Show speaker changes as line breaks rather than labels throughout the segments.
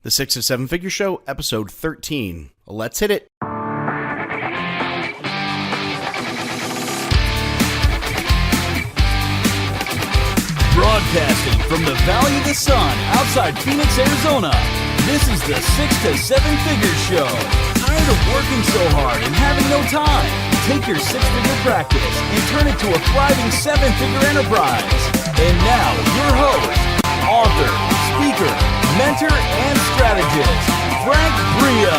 The 6 to 7 Figure Show, episode 13. Let's hit it.
Broadcasting from the Valley of the Sun outside Phoenix, Arizona, this is the 6 to 7 Figure Show. Tired of working so hard and having no time? Take your six-figure practice and turn it to a thriving seven-figure enterprise. And now, your host, author, speaker, mentor, and strategist, Frank Bria.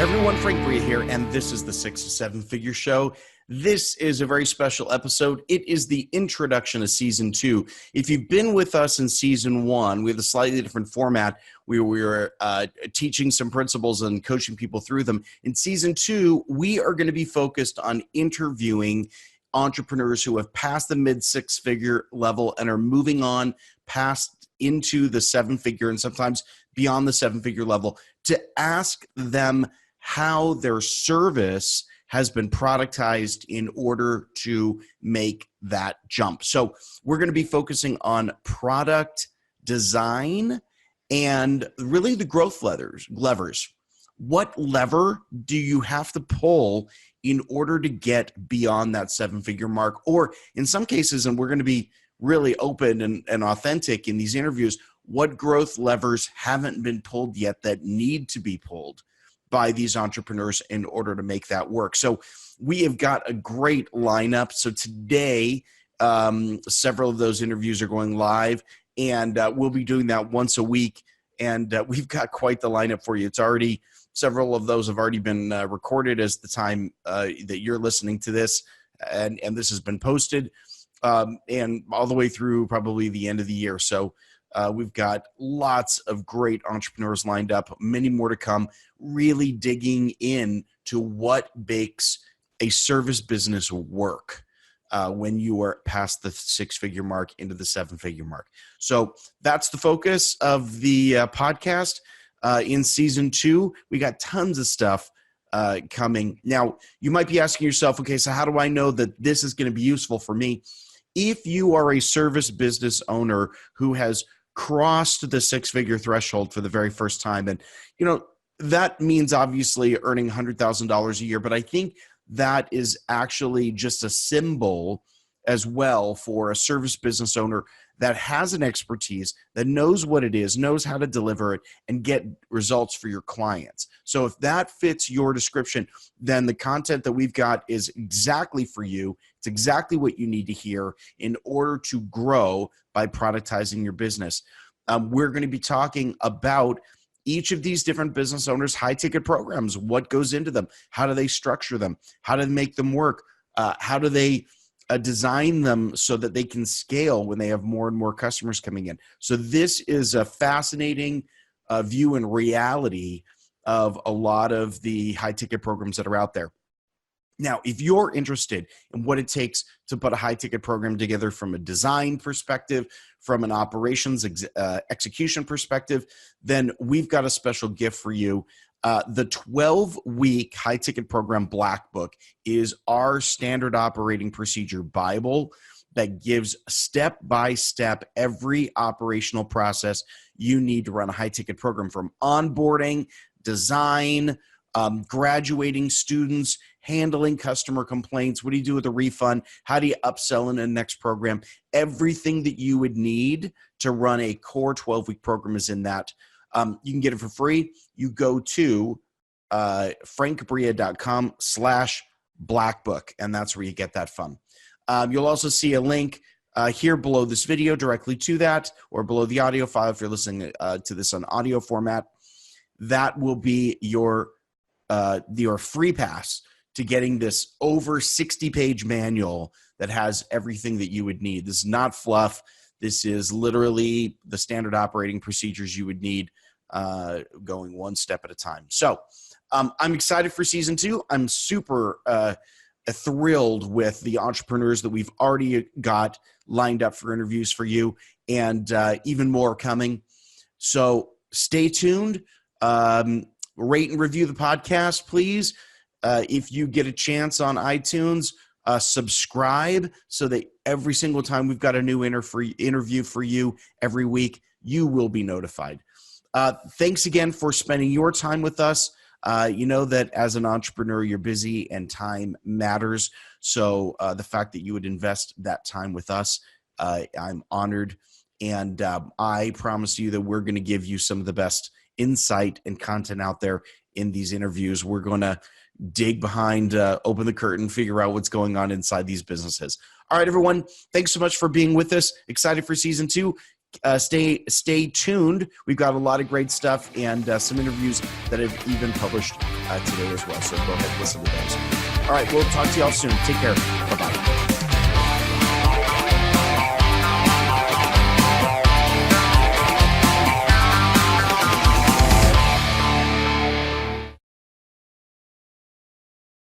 Everyone, Frank Bria here, and this is the 6 to 7 Figure Show. This is a very special episode. It is the introduction to Season 2. If you've been with us in Season 1, we have a slightly different format. We were teaching some principles and coaching people through them. In Season 2, we are going to be focused on interviewing entrepreneurs who have passed the mid-six-figure level and are moving on past into the seven-figure and sometimes beyond the seven-figure level to ask them how their service has been productized in order to make that jump. So we're going to be focusing on product design and really the growth levers. What lever do you have to pull in order to get beyond that seven-figure mark? Or in some cases, and we're going to be really open and authentic in these interviews, what growth levers haven't been pulled yet that need to be pulled by these entrepreneurs in order to make that work. So we have got a great lineup. So today, several of those interviews are going live, and we'll be doing that once a week. And we've got quite the lineup for you. It's already, several of those have already been recorded as the time that you're listening to this, and this has been posted, and all the way through probably the end of the year. So we've got lots of great entrepreneurs lined up, many more to come, really digging in to what makes a service business work when you are past the six-figure mark into the seven-figure mark. So that's the focus of the podcast. In Season 2, we got tons of stuff coming. Now, you might be asking yourself, okay, so how do I know that this is going to be useful for me? If you are a service business owner who has crossed the six-figure threshold for the very first time, and that means obviously earning $100,000 a year, but I think that is actually just a symbol as well for a service business owner that has an expertise, that knows what it is, knows how to deliver it, and get results for your clients. So if that fits your description, then the content that we've got is exactly for you. It's exactly what you need to hear in order to grow by productizing your business. We're going to be talking about each of these different business owners' high-ticket programs. What goes into them? How do they structure them? How do they make them work? How do they design them so that they can scale when they have more and more customers coming in? So this is a fascinating view and reality of a lot of the high-ticket programs that are out there. Now, if you're interested in what it takes to put a high-ticket program together from a design perspective, from an operations execution perspective, then we've got a special gift for you. The 12-week high-ticket program Black Book is our standard operating procedure Bible that gives step-by-step every operational process you need to run a high-ticket program, from onboarding, design, graduating students, handling customer complaints. What do you do with a refund? How do you upsell in the next program? Everything that you would need to run a core 12-week program is in that. You can get it for free. You go to frankbria.com/blackbook, and that's where you get that from. You'll also see a link here below this video directly to that, or below the audio file if you're listening to this on audio format. That will be your free pass to getting this over 60-page manual that has everything that you would need. This is not fluff. This is literally the standard operating procedures you would need, going one step at a time. So I'm excited for Season 2. I'm super thrilled with the entrepreneurs that we've already got lined up for interviews for you, and even more coming. So stay tuned. Rate and review the podcast, please. If you get a chance on iTunes, subscribe so that every single time we've got a new interview for you every week, you will be notified. Thanks again for spending your time with us. You know that as an entrepreneur, you're busy and time matters. So the fact that you would invest that time with us, I'm honored. And I promise you that we're going to give you some of the best insight and content out there in these interviews. We're going to dig behind, open the curtain, figure out what's going on inside these businesses. All right, everyone. Thanks so much for being with us. Excited for season 2. Stay tuned. We've got a lot of great stuff and some interviews that have even published today as well. So go ahead and listen to those. All right, we'll talk to you all soon. Take care. Bye-bye.